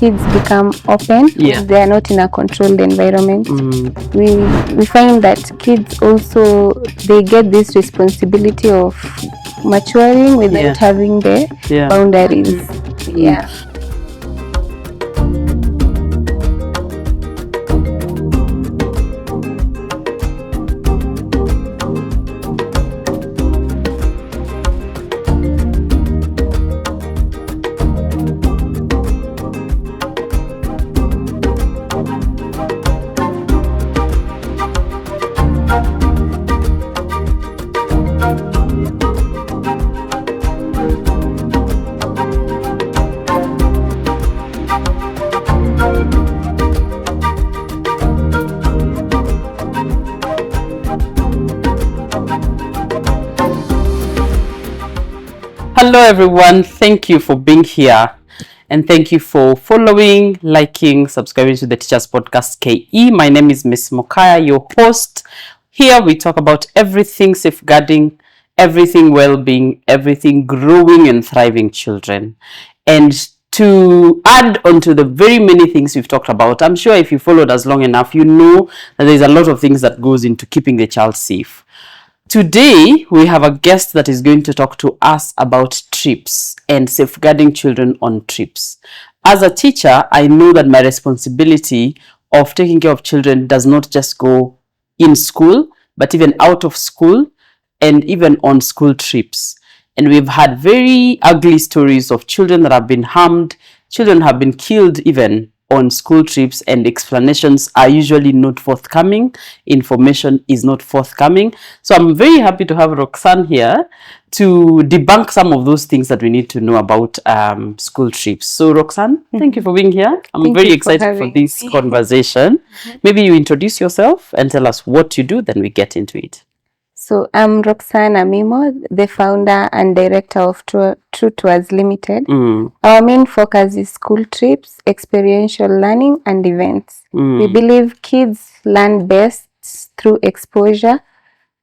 kids become open when they are not in a controlled environment. We find that kids also, they get this responsibility of maturing without having the boundaries. Hello everyone, thank you for being here and thank you for following, liking, subscribing to the Teachers Podcast KE. My name is Miss Mokaya, your host. Here we talk about everything safeguarding, everything well-being, everything growing and thriving children. And to add on to the very many things we've talked about, I'm sure if you followed us long enough, you know that there's a lot of things that goes into keeping the child safe. Today, we have a guest that is going to talk to us about trips and safeguarding children on trips. As a teacher, I know that my responsibility of taking care of children does not just go in school, but even out of school and even on school trips. And we've had very ugly stories of children that have been harmed, children have been killed even on school trips, and explanations are usually not forthcoming. Information is not forthcoming. So I'm very happy to have Roxane here to debunk some of those things that we need to know about school trips. So Roxane, thank you for being here. I'm very excited for this conversation. Maybe you introduce yourself and tell us what you do, then we get into it. So I'm Roxane Amimo, the founder and director of True Tours Limited. Our main focus is school trips, experiential learning and events. We believe kids learn best through exposure,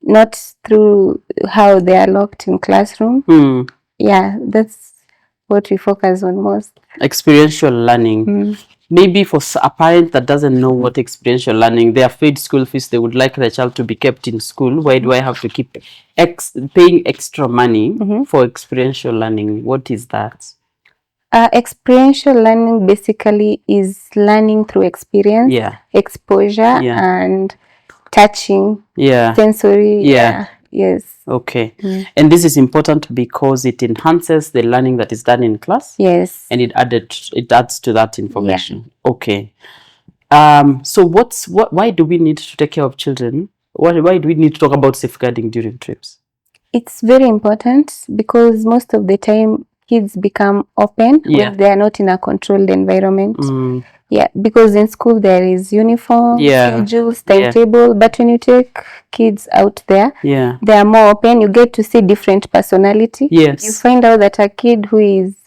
not through how they are locked in classroom. Yeah, that's what we focus on most. Experiential learning. Maybe for a parent that doesn't know what experiential learning, they are paid school fees, they would like their child to be kept in school. Why do I have to keep paying extra money for experiential learning? What is that? Experiential learning basically is learning through experience, exposure, and touching, sensory. Yes. Okay. And this is important because it enhances the learning that is done in class. Yes. And it adds to that information. Okay. So why do we need to take care of children? Why do we need to talk about safeguarding during trips? It's very important because most of the time kids become open when they are not in a controlled environment. Yeah, because in school there is uniform, schedules, timetable, but when you take kids out there, they are more open. You get to see different personality. Yes. You find out that a kid who is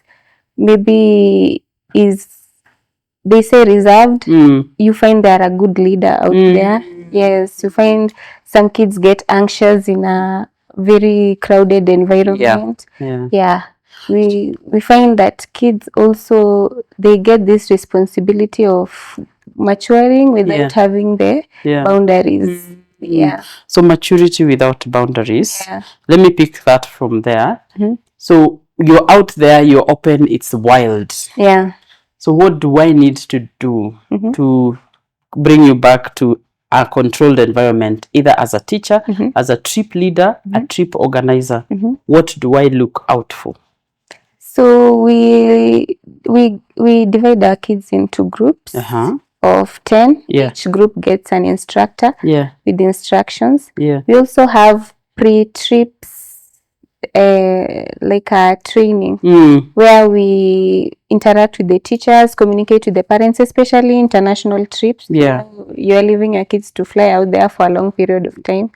maybe they say reserved, you find they are a good leader out there. Yes, you find some kids get anxious in a very crowded environment. We find that kids also, they get this responsibility of maturing without having the boundaries. So maturity without boundaries. Let me pick that from there. So you're out there, you're open, it's wild. So what do I need to do to bring you back to a controlled environment, either as a teacher, as a trip leader, a trip organizer? What do I look out for? So we divide our kids into groups of 10. Each group gets an instructor with instructions. We also have pre-trips, like a training where we interact with the teachers, communicate with the parents, especially international trips. You're leaving your kids to fly out there for a long period of time.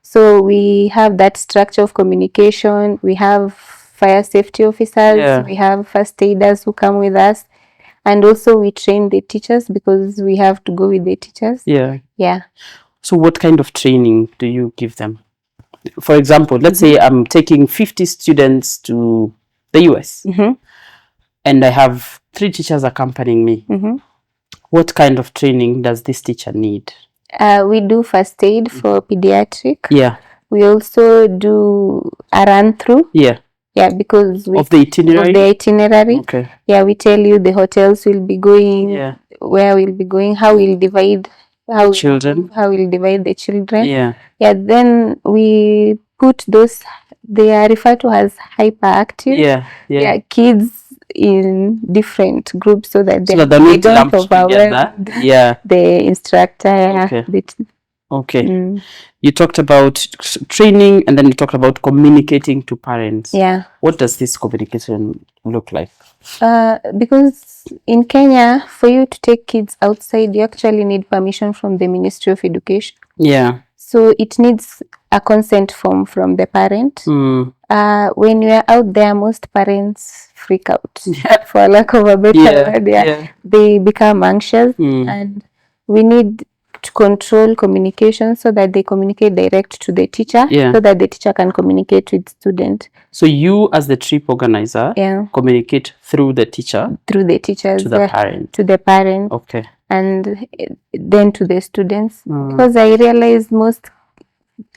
So we have that structure of communication. We have fire safety officers, we have first aiders who come with us, and also we train the teachers because we have to go with the teachers. So what kind of training do you give them? For example, let's say I'm taking 50 students to the US and I have 3 teachers accompanying me. What kind of training does this teacher need? We do first aid for pediatric. Yeah. We also do a run through. Yeah. Yeah, because of the itinerary. Okay. Yeah, we tell you the hotels we'll be going, where we'll be going, how we'll divide how we'll divide the children. Yeah. Yeah, then we put those, they are referred to as hyperactive. Yeah, kids in different groups so that they don't overwhelm the instructor. Okay. You talked about training, and then you talked about communicating to parents. Yeah. What does this communication look like? Because in Kenya, for you to take kids outside, you actually need permission from the Ministry of Education. Yeah. So it needs a consent form from the parent. When you are out there, most parents freak out, for lack of a better word. They become anxious, and we need to control communication so that they communicate direct to the teacher, so that the teacher can communicate with student. So you, as the trip organizer, communicate through the teacher, through the teachers, to the parent, okay, and then to the students. Because I realized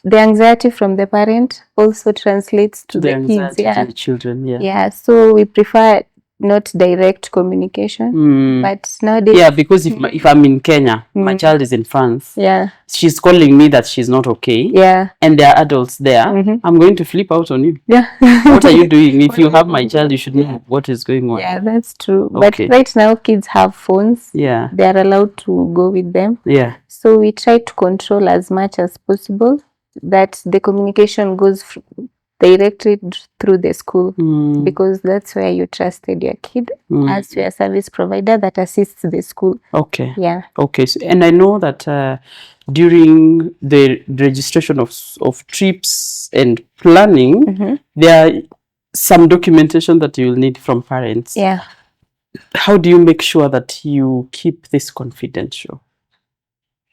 the anxiety from the parent also translates to the kids, to the children. Yeah, so we prefer not direct communication, but nowadays. Yeah, because if I'm in Kenya, my child is in France. Yeah, she's calling me that she's not okay. Yeah, and there are adults there. I'm going to flip out on you. Yeah. What are you doing? If you have my child, you should know what is going on. Yeah, that's true. Okay. But right now, kids have phones. Yeah, they are allowed to go with them. Yeah. So we try to control as much as possible that the communication goes directly through the school, because that's where you trusted your kid as your service provider that assists the school. Okay. Yeah. Okay. So, and I know that during the registration of trips and planning, there are some documentation that you will need from parents. Yeah. How do you make sure that you keep this confidential?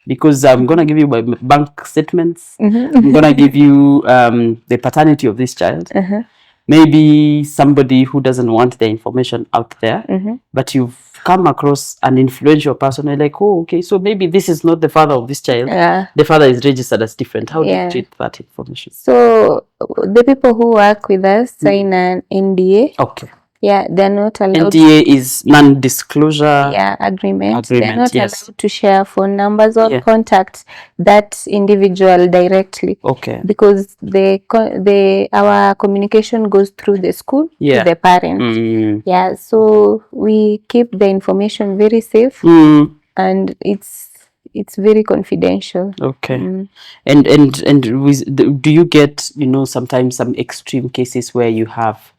Because I'm going to give you my bank statements. I'm going to give you the paternity of this child. Maybe somebody who doesn't want the information out there, but you've come across an influential person. You're like, oh, okay, so maybe this is not the father of this child. Yeah. The father is registered as different. How do you treat that information? So the people who work with us sign an NDA. Okay. Yeah, they're not allowed. NDA is non-disclosure agreement. They're not allowed to share phone numbers or contact that individual directly. Okay. Because our communication goes through the school to the parent. Yeah, so we keep the information very safe, and it's very confidential. Okay. And do you get, sometimes some extreme cases where you have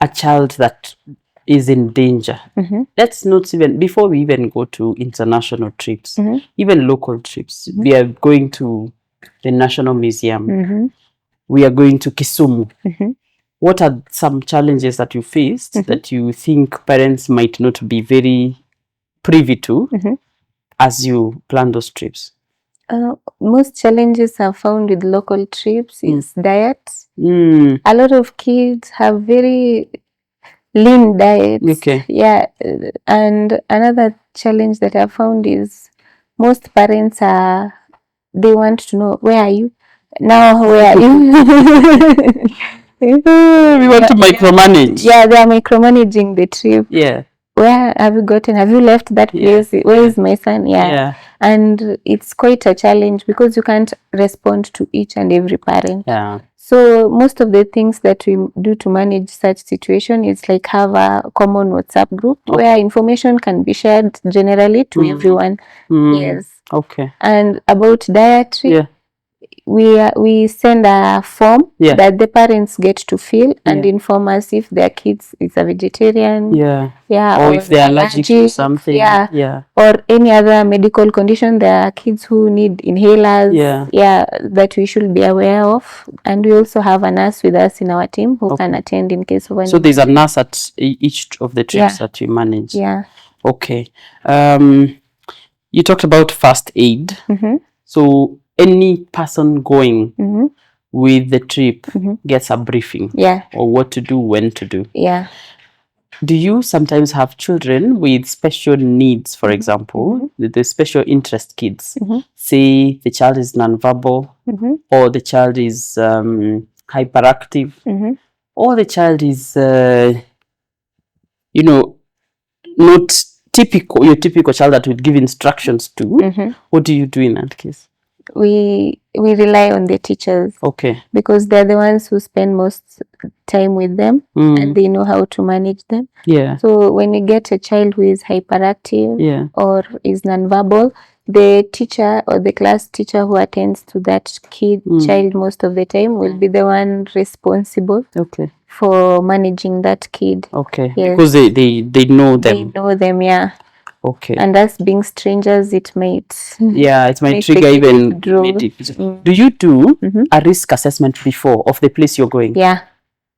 a child that is in danger? Let's not even, before we even go to international trips, even local trips, we are going to the National Museum, we are going to Kisumu. What are some challenges that you faced that you think parents might not be very privy to as you plan those trips? Most challenges are found with local trips is diet. A lot of kids have very lean diets. Okay. Yeah, and another challenge that I found is most parents they want to know, where are you now? Where are you? We want to micromanage. Yeah, they are micromanaging the trip. Yeah. Where have you gotten? Have you left that place? Where is my son? Yeah. And it's quite a challenge because you can't respond to each and every parent. Yeah. So most of the things that we do to manage such situation is like have a common WhatsApp group where information can be shared generally to everyone. Yes. Okay. And about dietary, we send a form that the parents get to fill and inform us if their kids is a vegetarian. Or if they're allergic to something. Or any other medical condition. There are kids who need inhalers. That we should be aware of. And we also have a nurse with us in our team who can attend in case of an. So there's a nurse at each of the trips that you manage. Yeah. Okay. You talked about first aid. So any person going with the trip gets a briefing. Or what to do, when to do. Yeah. Do you sometimes have children with special needs, for example, the special interest kids? Say the child is nonverbal, or the child is hyperactive, or the child is, not your typical child that would give instructions to. What do you do in that case? We rely on the teachers. Okay. Because they're the ones who spend most time with them and they know how to manage them. Yeah. So when you get a child who is hyperactive or is nonverbal, the teacher or the class teacher who attends to that child most of the time will be the one responsible for managing that kid. Okay. Yes. Because they know them. They know them, yeah. Okay. And us being strangers, it might trigger even. Do you do a risk assessment before of the place you're going? Yeah.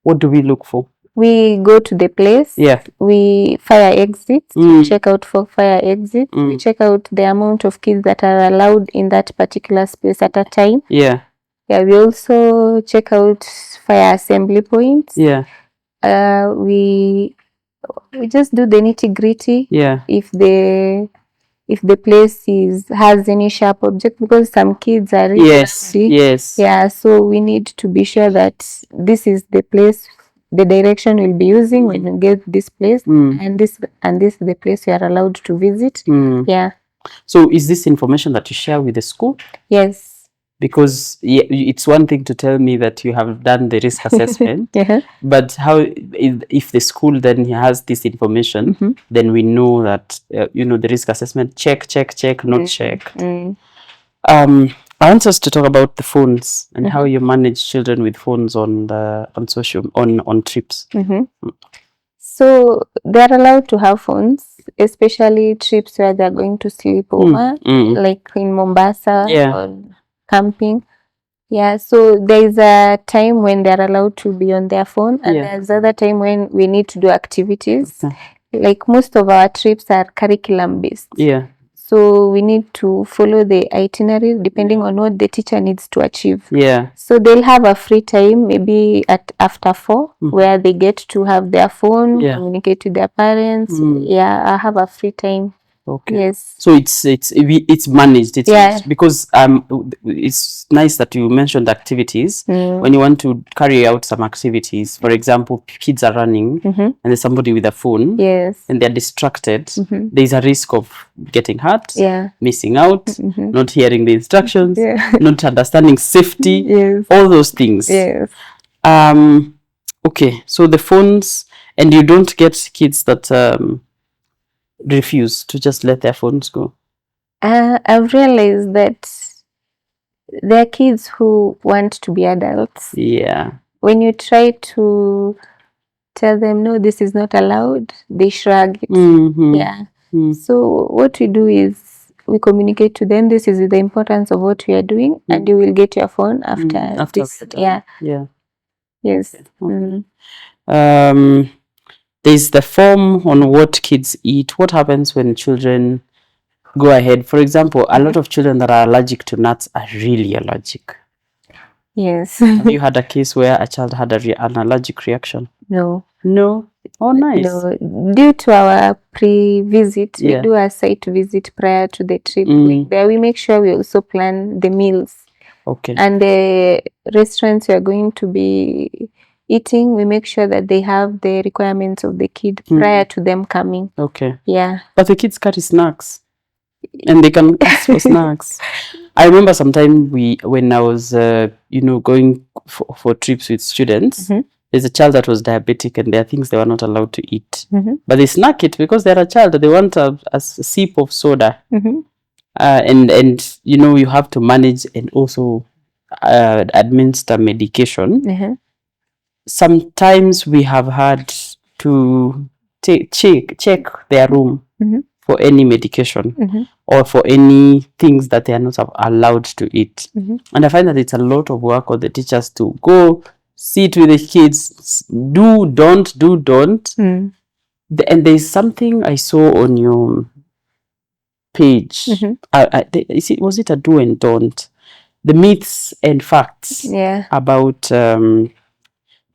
What do we look for? We go to the place. Yeah. We fire exits. We check out for fire exits. We check out the amount of kids that are allowed in that particular space at a time. Yeah. Yeah. We also check out fire assembly points. Yeah. We just do the nitty-gritty. Yeah. If the place has any sharp object, because some kids are really rowdy. Yes. Yeah, so we need to be sure that this is the place, the direction we'll be using when you get this place, and this is the place you are allowed to visit. Yeah. So is this information that you share with the school? Yes. Because it's one thing to tell me that you have done the risk assessment, but how if the school then has this information, then we know that the risk assessment check, not checked. I want us to talk about the phones and how you manage children with phones on trips. So they're allowed to have phones, especially trips where they're going to sleep over, like in Mombasa or camping. Yeah, so there's a time when they're allowed to be on their phone, and there's other time when we need to do activities. Like most of our trips are curriculum based. Yeah. So we need to follow the itinerary depending on what the teacher needs to achieve. Yeah. So they'll have a free time maybe after 4 where they get to have their phone, communicate to their parents. Yeah, I have a free time. Okay. Yes. So it's managed. Because it's nice that you mentioned activities. When you want to carry out some activities, for example, kids are running and there's somebody with a phone. Yes. And they're distracted. There's a risk of getting hurt, missing out, not hearing the instructions, not understanding safety, all those things. Yes. Okay, so the phones, and you don't get kids that refuse to just let their phones go. I've realized that there are kids who want to be adults. Yeah. When you try to tell them, no, this is not allowed, they shrug it. Yeah. So what we do is we communicate to them, this is the importance of what we are doing, and you will get your phone after this. Yeah. Yeah. Yes. Okay. There's the form on what kids eat. What happens when children go ahead? For example, a lot of children that are allergic to nuts are really allergic. Yes. Have you had a case where a child had an allergic reaction? No. No? Oh, nice. No. Due to our pre-visit, we do a site visit prior to the trip. We make sure we also plan the meals. Okay. And the restaurants we are going to be eating, we make sure that they have the requirements of the kid prior to them coming. Okay. Yeah. But the kids carry snacks, and they can ask for snacks. I remember sometime when I was going for trips with students, there's a child that was diabetic, and there are things they were not allowed to eat, but they snack it because they're a child. They want a sip of soda, and you have to manage and also administer medication. Sometimes we have had to check their room for any medication or for any things that they are not allowed to eat. And I find that it's a lot of work on the teachers to go sit with the kids, don't. And there's something I saw on your page. Was it a do and don't? The myths and facts about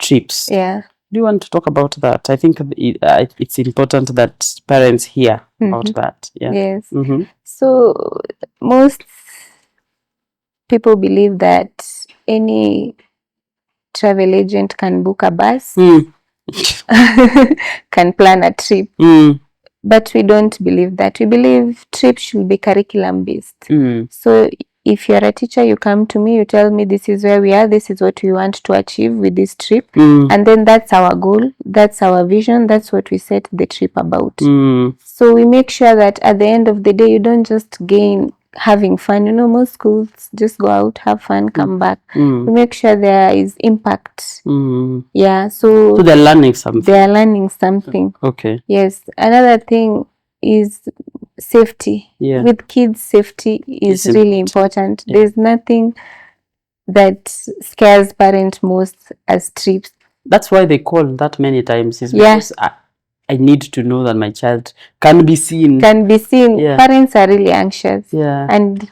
trips. Yeah. Do you want to talk about that? I think it's important that parents hear about that. Yeah. Yes. So most people believe that any travel agent can book a bus, can plan a trip. But we don't believe that. We believe trips should be curriculum based. So if you're a teacher, you come to me, you tell me this is where we are, this is what we want to achieve with this trip. And then that's our goal, that's our vision, that's what we set the trip about. So we make sure that at the end of the day, you don't just gain having fun. You know, most schools just go out, have fun, come back. We make sure there is impact. Yeah, so they're learning something. They are learning something. Okay. Yes. Another thing is safety. Yeah. With kids, safety is really important. Yeah. There's nothing that scares parents most as trips. That's why they call that many times, is because I need to know that my child can be seen. Can be seen. Yeah. Parents are really anxious. Yeah. And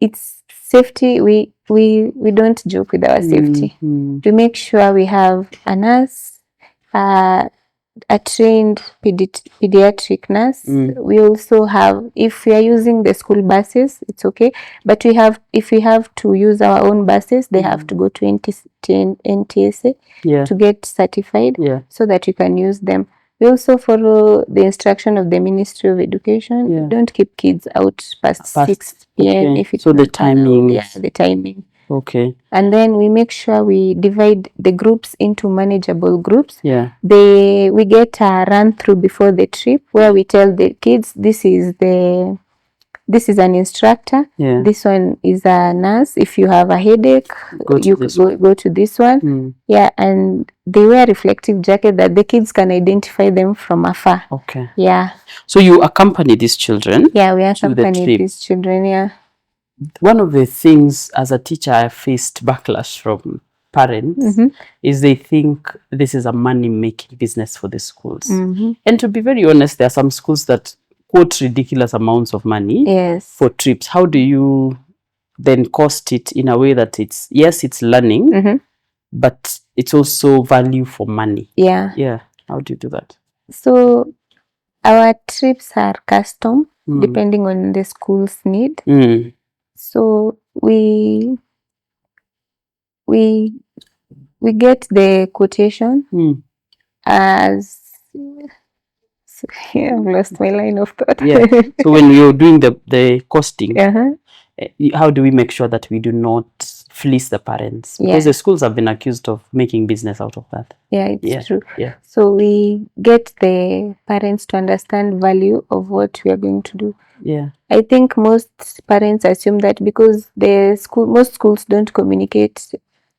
it's safety. We don't joke with our safety. We make sure we have a nurse, a trained pediatric nurse. We also have, if we are using the school buses, it's okay. But if we have to use our own buses, they have to go to NTSA to get certified so that you can use them. We also follow the instruction of the Ministry of Education. Yeah. Don't keep kids out past 6 p.m. Okay. If it's so the timing. Yeah, the timing. Okay. And then we make sure we divide the groups into manageable groups. Yeah. We get a run through before the trip where we tell the kids this is an instructor. Yeah. This one is a nurse. If you have a headache, go to this one. Yeah, and they wear reflective jacket that the kids can identify them from afar. Okay. Yeah. So you accompany these children? Yeah, we accompany these children. Yeah. One of the things as a teacher I faced backlash from parents is they think this is a money-making business for the schools. And to be very honest, there are some schools that quote ridiculous amounts of money for trips. How do you then cost it in a way that it's learning, but it's also value for money? Yeah. Yeah. How do you do that? So our trips are custom depending on the school's need. So we get the quotation as I've lost my line of thought. Yeah. So when you're doing the costing, how do we make sure that we do not fleece the parents? Because the schools have been accused of making business out of that. Yeah, it's true. Yeah. So we get the parents to understand value of what we are going to do. Yeah. I think most parents assume that because most schools don't communicate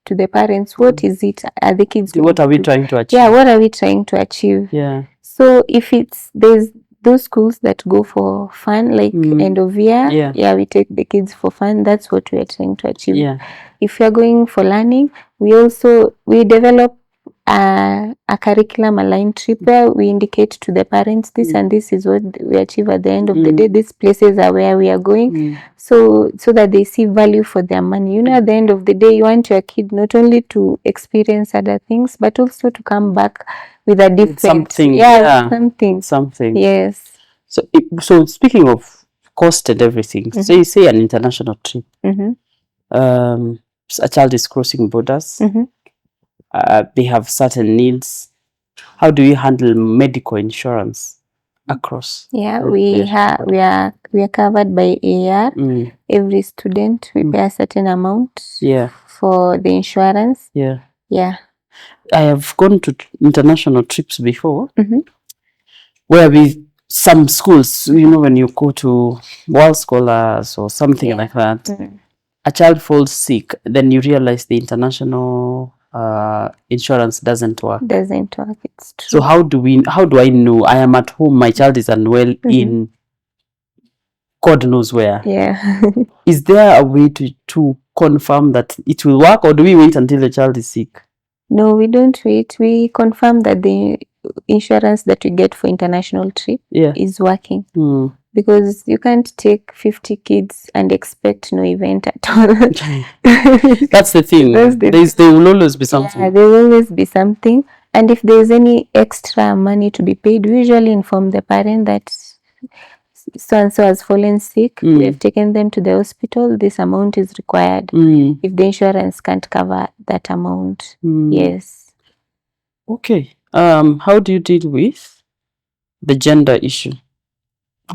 to the parents, what is it? Are the kids? What are we trying to achieve? Yeah, what are we trying to achieve? Yeah. So if there's those schools that go for fun, like end of year, we take the kids for fun. That's what we are trying to achieve. Yeah. If we are going for learning, we develop a curriculum aligned trip where we indicate to the parents this and this is what we achieve at the end of the day. These places are where we are going, so that they see value for their money. You know, at the end of the day, you want your kid not only to experience other things but also to come back with a different something. Yes. So speaking of cost and everything, so you say an international trip, a child is crossing borders. They have certain needs. How do you handle medical insurance across? Yeah, we are covered by AR. Every student we pay a certain amount. For the insurance. Yeah. I have gone to international trips before, where some schools, you know, when you go to World Scholars or something like that, a child falls sick, then you realize the international insurance doesn't work. It's true. So how do I know? I am at home, my child is unwell in God knows where. Yeah. Is there a way to confirm that it will work, or do we wait until the child is sick? No, we don't wait. We confirm that the insurance that we get for international trip is working. Because you can't take 50 kids and expect no event at all. That's the thing. There will always be something. Yeah, there will always be something. And if there's any extra money to be paid, we usually inform the parent that so-and-so has fallen sick. We have taken them to the hospital. This amount is required. If the insurance can't cover that amount. Yes. Okay. How do you deal with the gender issue?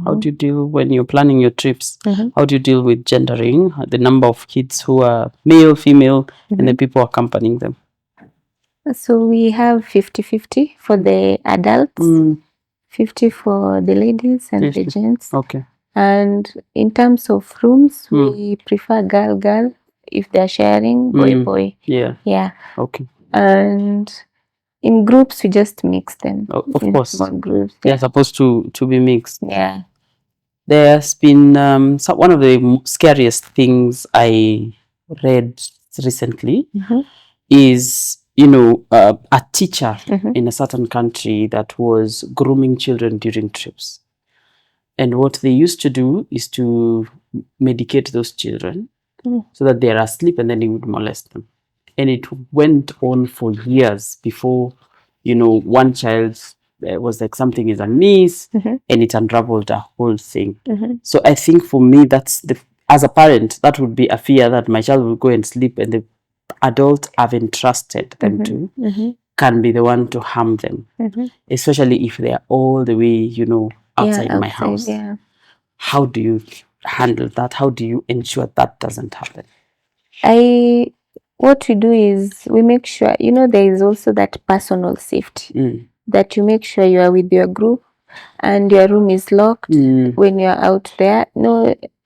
How do you deal when you're planning your trips? How do you deal with gendering, the number of kids who are male, female, and the people accompanying them? So we have 50-50 for the adults, 50 for the ladies and 50. The gents. Okay. And in terms of rooms, we prefer girl if they're sharing, boy. Yeah. Yeah. Okay. And in groups, we just mix them. Of course. Small groups. They're supposed to be mixed. Yeah. There's been one of the scariest things I read recently is, a teacher in a certain country that was grooming children during trips. And what they used to do is to medicate those children so that they're asleep, and then he would molest them. And it went on for years before, one child was like, something is amiss, and it unraveled the whole thing. So I think for me, as a parent, that would be a fear that my child will go and sleep, and the adult I've entrusted them to can be the one to harm them, especially if they are all the way, outside my house. Yeah. How do you handle that? How do you ensure that doesn't happen? What we do is we make sure, there is also that personal safety, that you make sure you are with your group and your room is locked when you're out there.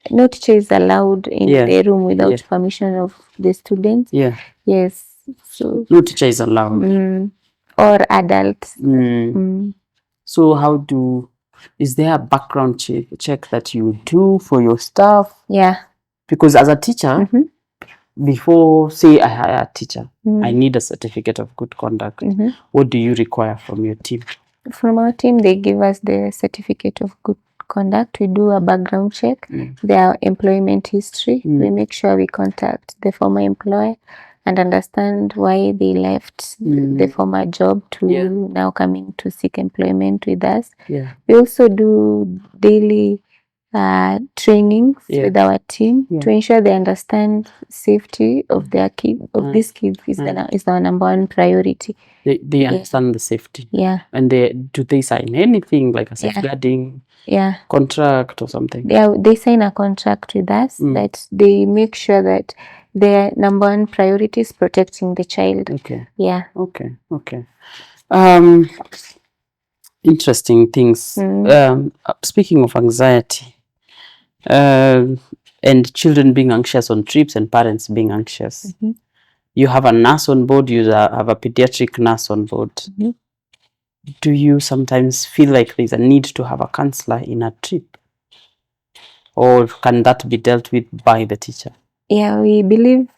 No teacher is allowed in the room without permission of the students. Yeah. Yes. So no teacher is allowed. Or adults. So is there a background check that you do for your staff? Yeah. Because as a teacher, before, say, I hire a teacher, I need a certificate of good conduct. What do you require from your team? From our team, they give us the certificate of good conduct. We do a background check, their employment history. We make sure we contact the former employer and understand why they left the former job to now coming to seek employment with us. Yeah. We also do daily trainings with our team to ensure they understand safety of their kids, of these kids is our number one priority. They understand the safety. Yeah. And do they sign anything like a safeguarding contract or something? Yeah, they sign a contract with us that they make sure that their number one priority is protecting the child. Okay. Yeah. Okay. Interesting things. Speaking of anxiety, and children being anxious on trips and parents being anxious. You have a nurse on board, you have a pediatric nurse on board. Do you sometimes feel like there's a need to have a counselor in a trip? Or can that be dealt with by the teacher? Yeah, we believe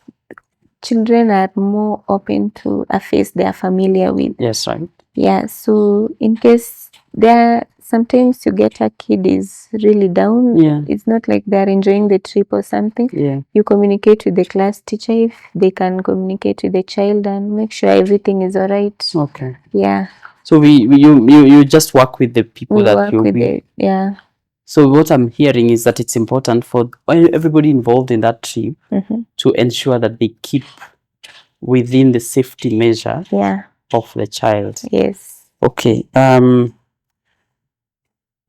children are more open to a face they are familiar with. Yes, right. Yeah, so in case sometimes you get a kid is really down. Yeah. It's not like they're enjoying the trip or something. Yeah. You communicate with the class teacher if they can communicate with the child and make sure everything is all right. Okay. Yeah. So you just work with the people that you'll be. Yeah. So what I'm hearing is that it's important for everybody involved in that trip to ensure that they keep within the safety measure of the child. Yes. Okay.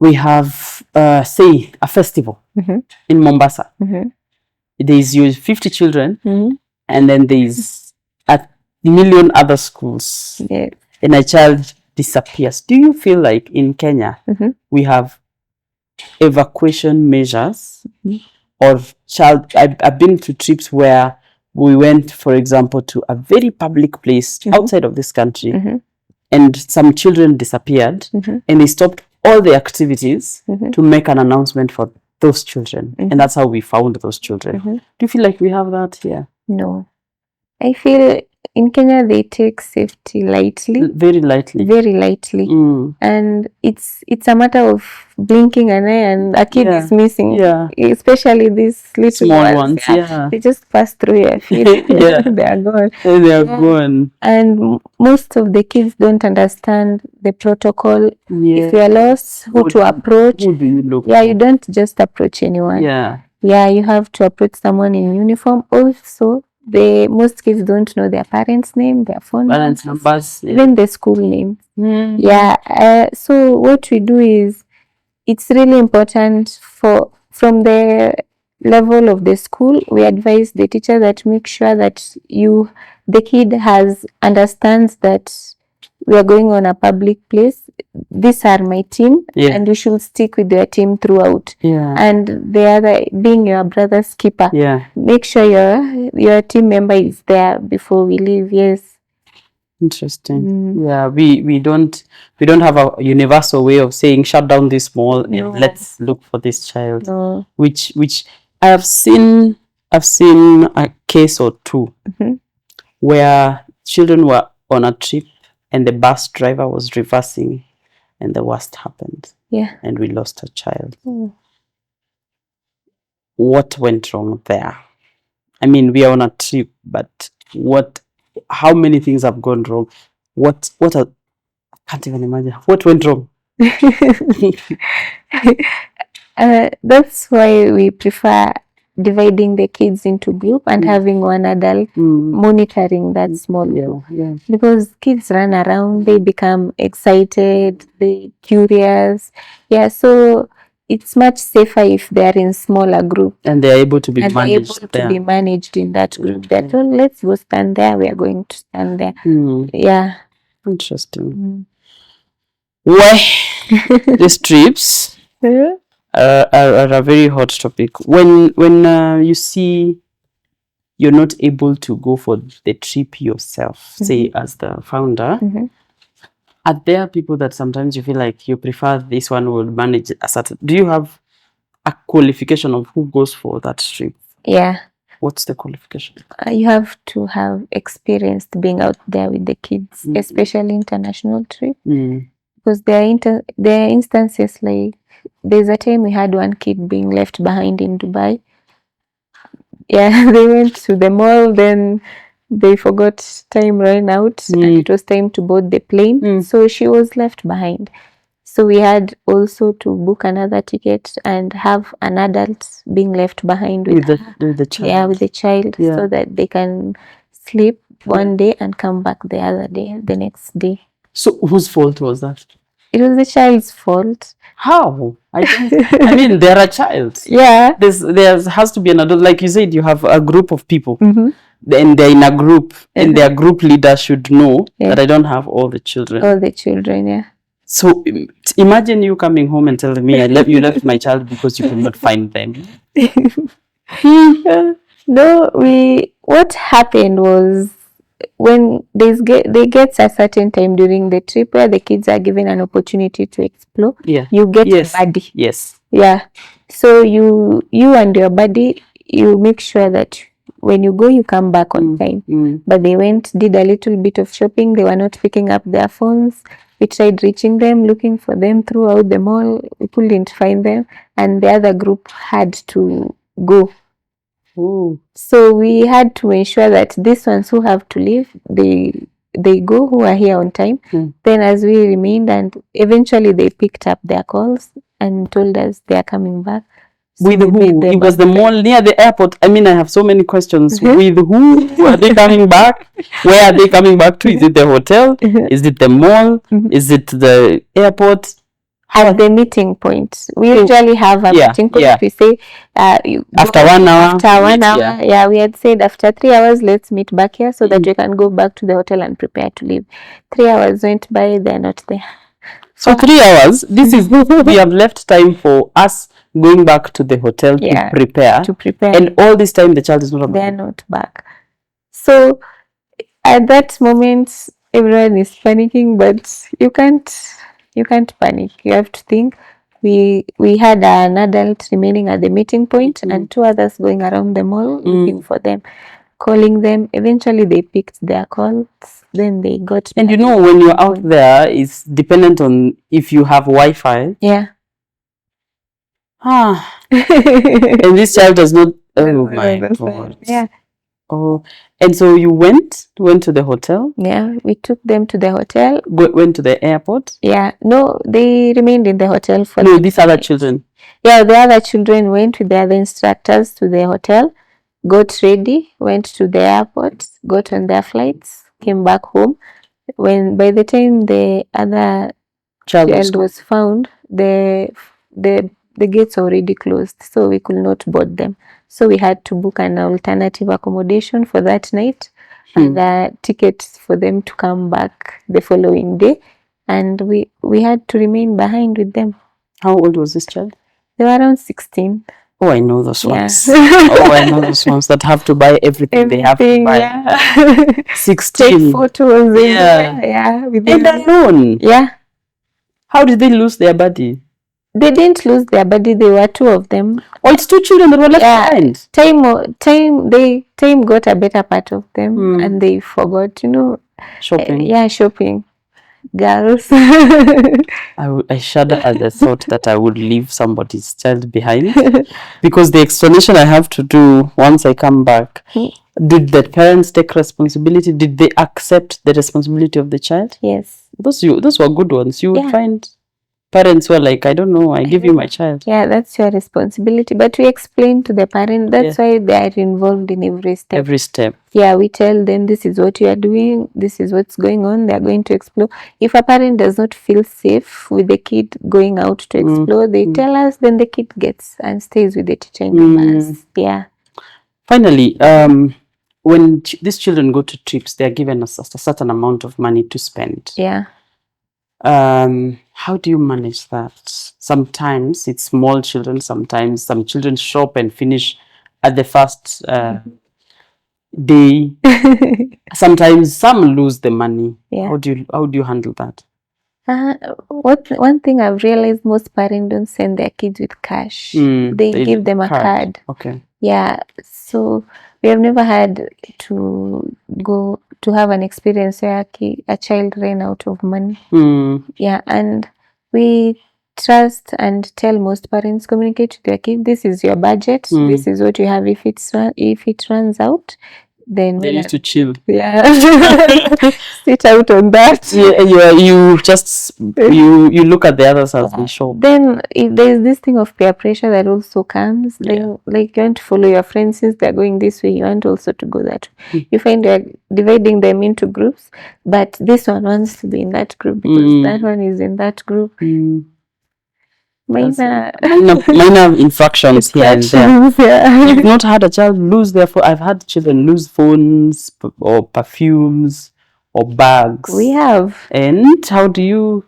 We have, say, a festival in Mombasa. There's 50 children, and then there's a million other schools. Yes. And a child disappears. Do you feel like in Kenya we have evacuation measures or I've been to trips where we went, for example, to a very public place outside of this country, and some children disappeared, and they stopped all the activities to make an announcement for those children, and that's how we found those children. Do you feel like we have that here? No. I feel in Kenya they take safety lightly. Very lightly. Very lightly. And it's a matter of blinking an eye and a kid is missing. Yeah. Especially these little small ones. They just pass through your feet. They are gone. They are gone. And most of the kids don't understand the protocol. If you are lost, who to approach. Who do you look for? You don't just approach anyone. You have to approach someone in uniform. Also, most kids don't know their parents' name, their phone numbers, even the school name. So what we do is, it's really important from the level of the school, we advise the teacher that make sure that the kid understands that we are going on a public place. These are my team, and you should stick with your team throughout. And the other, being your brother's keeper, make sure your team member is there before we leave. Interesting. We don't have a universal way of saying shut down this mall and let's look for this child. Which I have seen a case or two where children were on a trip and the bus driver was reversing and the worst happened. And we lost a child. What went wrong there? I mean, we are on a trip, but how many things have gone wrong? I can't even imagine. What went wrong? That's why we prefer dividing the kids into group and having one adult monitoring that small group. Because kids run around, they become excited, they curious. So it's much safer if they are in smaller group and they are able to be managed in that group. They're told, let's go stand there, we are going to stand there. Interesting. Well, these trips are a very hot topic. When you see you're not able to go for the trip yourself, say as the founder, are there people that sometimes you feel like you prefer this one will manage a certain? Do you have a qualification of who goes for that trip? What's the qualification? You have to have experienced being out there with the kids, especially international trip. Because there are instances like, there's a time we had one kid being left behind in Dubai. They went to the mall, then they forgot, time ran out, and it was time to board the plane. So she was left behind. So we had also to book another ticket and have an adult being left behind with the child. With the child, so that they can sleep one day and come back the next day. So whose fault was that? It was the child's fault. How? I mean, they're a child. There has to be an adult. Like you said, you have a group of people. Then they're in a group, and their group leader should know that I don't have all the children. All the children, So imagine you coming home and telling me you left my child because you could not find them. No, what happened was, when they get a certain time during the trip where the kids are given an opportunity to explore, you get a buddy. So you and your buddy, you make sure that when you go, you come back on time. But they did a little bit of shopping. They were not picking up their phones. We tried reaching them, looking for them throughout the mall. We couldn't find them, and the other group had to go. So we had to ensure that these ones who have to leave, they go, who are here on time. Then as we remained, and eventually they picked up their calls and told us they are coming back. So with who? It was the mall near the airport. I mean, I have so many questions. With who? Are they coming back? Where are they coming back to? Is it the hotel? Is it the mall? Is it the airport? At the meeting point. We usually have a meeting point. We say after 1 hour. After 1 hour. We had said after 3 hours, let's meet back here so that we can go back to the hotel and prepare to leave. 3 hours went by, they're not there. So 3 hours, we have left time for us going back to the hotel to prepare. And all this time the child is not back. They're not back. So at that moment, everyone is panicking, but you can't panic. You have to think. We had an adult remaining at the meeting point and 2 others going around the mall looking for them. calling them. Eventually they picked their calls, then they got. And when you're out there, it's dependent on if you have Wi-Fi. Yeah. And this child does not. Oh my God. Yeah. Oh, and so you went to the hotel? Yeah, we took them to the hotel. Went to the airport? Yeah, no, they remained in the hotel for. No, these other children. Yeah, the other children went with the other instructors to the hotel, got ready, went to the airport, got on their flights, came back home. When by the time the other child was found, the gates already closed, so we could not board them. So we had to book an alternative accommodation for that night and a ticket for them to come back the following day. And we had to remain behind with them. How old was this child? They were around 16. Oh, I know those ones. Oh, I know those ones that have to buy everything they have to buy. Yeah. 16. Take photos. Yeah. With and alone. Yeah. How did they lose their body? They didn't lose their body. There were two of them. Oh, it's two children that were left behind. Time got a better part of them, and they forgot. Shopping. Shopping. Girls. I shudder at the thought that I would leave somebody's child behind, because the explanation I have to do once I come back. Did the parents take responsibility? Did they accept the responsibility of the child? Yes. Those were good ones. You would find parents were like, I don't know, I give you my child. Yeah, that's your responsibility. But we explain to the parent, that's why they are involved in every step. Every step. Yeah, we tell them this is what you are doing, this is what's going on, they are going to explore. If a parent does not feel safe with the kid going out to explore, they tell us, then the kid gets and stays with the teacher in the class. Yeah. Finally, when these children go to trips, they are given a certain amount of money to spend. Yeah. How do you manage that? Sometimes it's small children, sometimes some children shop and finish at the first day. Sometimes some lose the money. Yeah. How do you handle that? One thing I've realized, most parents don't send their kids with cash. They give them a card. Okay. Yeah. So we have never had to go to have an experience where a child ran out of money. Yeah, and we trust and tell most parents, communicate to their kid, this is your budget, this is what you have. If it runs out, then they need to chill. Yeah. Sit out on that. Yeah, you just you look at the others as they shop. Then if there's this thing of peer pressure that also comes, then like you want to follow your friends, since they're going this way, you want also to go that way. You find you're dividing them into groups, but this one wants to be in that group because that one is in that group. Minor infractions here and there. You've not had a child lose their phone. I've had children lose phones or perfumes or bags. We have. And how do you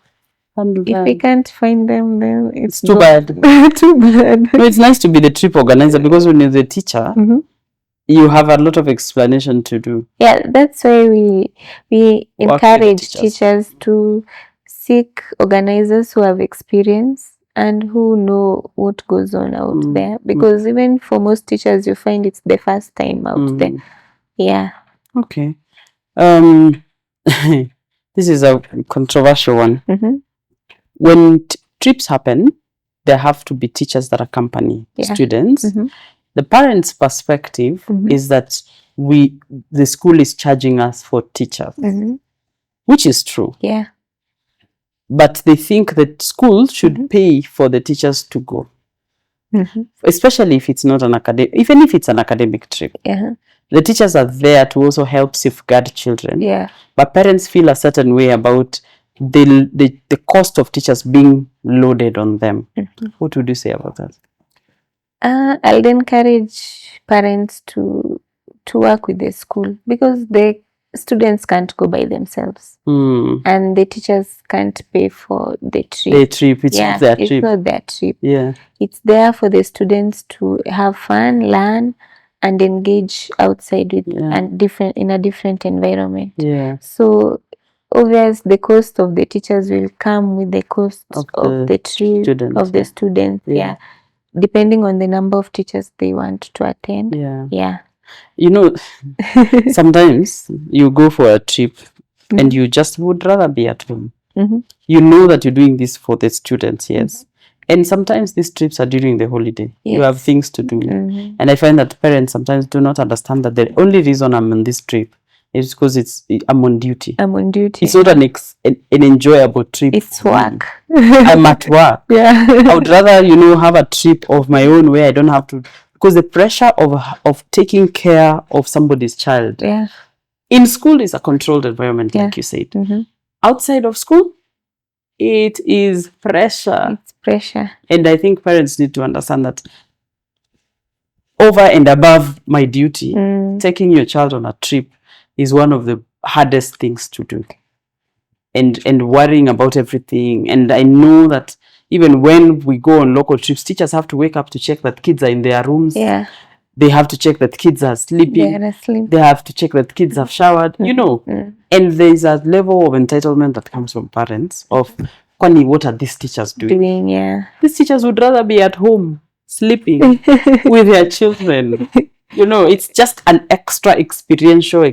handle that? If we can't find them, then it's too bad. Too bad. No, it's nice to be the trip organizer, because when you're the teacher, you have a lot of explanation to do. Yeah, that's why we encourage teachers to seek organizers who have experience and who know what goes on out there, because even for most teachers, you find it's the first time out there. Yeah. Okay. This is a controversial one. When trips happen, there have to be teachers that accompany students. The parents' perspective is that the school is charging us for teachers, which is true. Yeah. But they think that school should pay for the teachers to go, especially if it's not an academic, even if it's an academic trip. Yeah. The teachers are there to also help safeguard children. Yeah. But parents feel a certain way about the cost of teachers being loaded on them. What would you say about that? I'll encourage parents to work with the school, because the students can't go by themselves, and the teachers can't pay for the trip. It's not their trip. It's not their trip. Yeah. It's there for the students to have fun, learn, and engage outside with and in a different environment. Yeah. So obviously the cost of the teachers will come with the cost of the trip of the students. Yeah. Depending on the number of teachers they want to attend. Yeah. Yeah. You know, sometimes you go for a trip and you just would rather be at home. You know that you're doing this for the students, yes. And sometimes these trips are during the holiday. Yes. You have things to do. And I find that parents sometimes do not understand that the only reason I'm on this trip is because I'm on duty. It's not an enjoyable trip. It's work. I'm at work. Yeah. I would rather, have a trip of my own where I don't have to, because the pressure of taking care of somebody's child. Yeah. In school is a controlled environment, like you said. Outside of school, it is pressure. It's pressure. And I think parents need to understand that over and above my duty, taking your child on a trip is one of the hardest things to do. And worrying about everything. And I know that even when we go on local trips, teachers have to wake up to check that kids are in their rooms. Yeah. They have to check that kids are sleeping. They are asleep. They have to check that kids have showered, And there's a level of entitlement that comes from parents of, Kwani, what are these teachers doing? Yeah. These teachers would rather be at home, sleeping with their children. It's just an extra experiential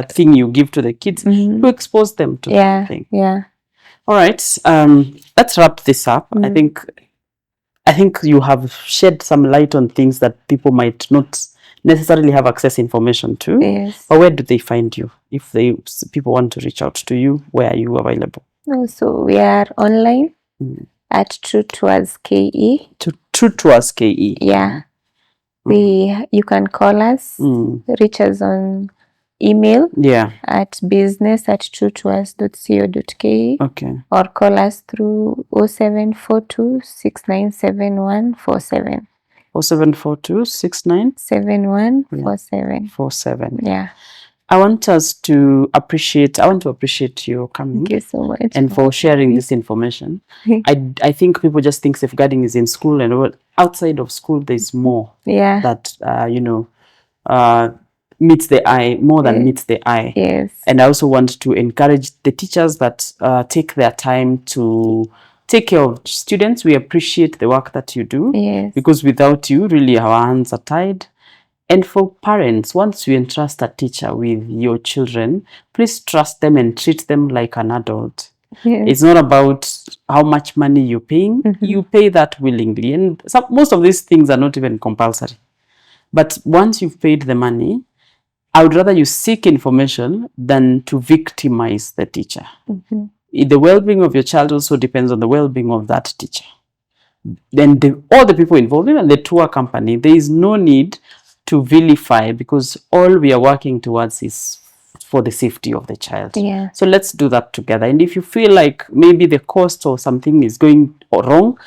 thing you give to the kids to expose them to something. Yeah. All right. Let's wrap this up. I think you have shed some light on things that people might not necessarily have access information to. Yes. But where do they find you? If people want to reach out to you, where are you available? So we are online at True Tours KE. True Tours KE. Yeah. You can call us, reach us on email at business@truetours.co.ke. Okay. Or call us through 0742 697147. 0742 7147. Yeah. I want to appreciate you coming. Thank you so much. And for sharing this information. I think people just think safeguarding is in school, and outside of school there's more that meets the eye, more than meets the eye. Yes. And I also want to encourage the teachers that take their time to take care of students. We appreciate the work that you do. Yes. Because without you, really, our hands are tied. And for parents, once you entrust a teacher with your children, please trust them and treat them like an adult. Yes. It's not about how much money you're paying. You pay that willingly. And most of these things are not even compulsory. But once you've paid the money, I would rather you seek information than to victimize the teacher. The well-being of your child also depends on the well-being of that teacher. Then all the people involved, even the tour company, there is no need to vilify, because all we are working towards is for the safety of the child. Yeah. So let's do that together. And if you feel like maybe the cost or something is going wrong,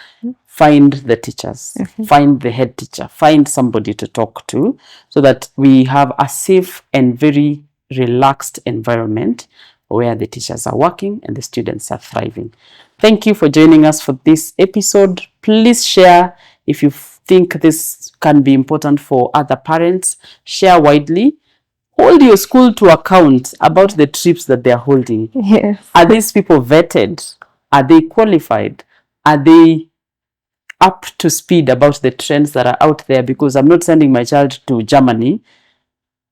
find the teachers, find the head teacher, find somebody to talk to, so that we have a safe and very relaxed environment where the teachers are working and the students are thriving. Thank you for joining us for this episode. Please share if you think this can be important for other parents. Share widely. Hold your school to account about the trips that they are holding. Yes. Are these people vetted? Are they qualified? Are they up to speed about the trends that are out there? Because I'm not sending my child to Germany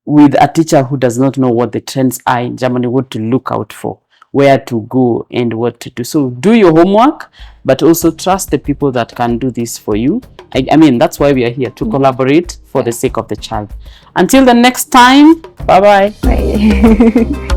with a teacher who does not know what the trends are in Germany, what to look out for, where to go, and what to do. So do your homework, but also trust the people that can do this for you. I mean, that's why we are here, to collaborate for the sake of the child. Until the next time, bye-bye. Bye.